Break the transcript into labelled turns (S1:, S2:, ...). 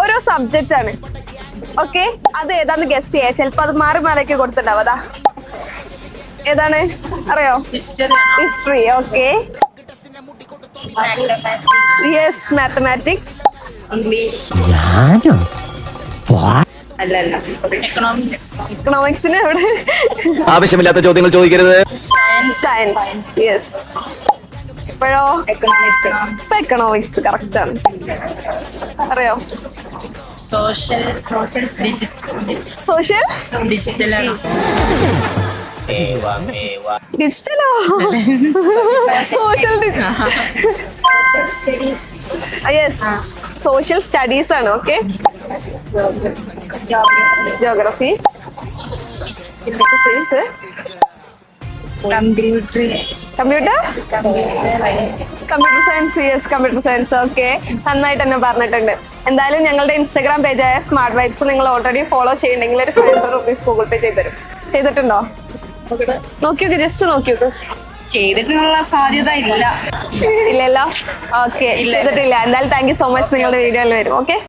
S1: ഓരോ സബ്ജക്റ്റ് ആണ്. ഓക്കെ, അത് ഏതാന്ന് ഗസ് ചെയ്യാ. ചിലപ്പോ അത് മാറി മാറിയൊക്കെ കൊടുത്തിട്ടുണ്ടാവും. അതാ ഏതാണ് അറിയോ? ഹിസ്റ്ററി. Okay, yes, mathematics. എക്കണോമിക്സിന് എവിടെ?
S2: ആവശ്യമില്ലാത്ത ചോദ്യങ്ങൾ ചോദിക്കരുത്.
S1: സയൻസ്. യെസ്. ഇപ്പോഴോ? ഇപ്പൊ എക്കണോമിക്സ് കറക്റ്റ് ആണ്. അറിയോ?
S3: സോഷ്യൽ
S1: ഡിജിറ്റലോ? യെസ്, സോഷ്യൽ സ്റ്റഡീസ് ആണ്. Okay, geography, computer science. Yes, computer science. Okay, നന്നായിട്ട് തന്നെ പറഞ്ഞിട്ടുണ്ട്. എന്തായാലും ഞങ്ങളുടെ ഇൻസ്റ്റാഗ്രാം പേജായ സ്മാർട്ട് വൈബ്സ് നിങ്ങൾ ഓൾറെഡി ഫോളോ ചെയ്യുന്നുണ്ടെങ്കിൽ ഒരു 500 rupees ഗൂഗിൾ പേ ചെയ്ത് തരും. ചെയ്തിട്ടുണ്ടോ? നോക്കി നോക്ക്, ജസ്റ്റ് നോക്കി നോക്ക്.
S3: ചെയ്തിട്ടുള്ള സാധ്യത ഇല്ലല്ലോ.
S1: ഓക്കെ, ചെയ്തിട്ടില്ല. എന്തായാലും താങ്ക് യു സോ മച്ച്. നിങ്ങളുടെ വീഡിയോയിൽ വരും. ഓക്കെ.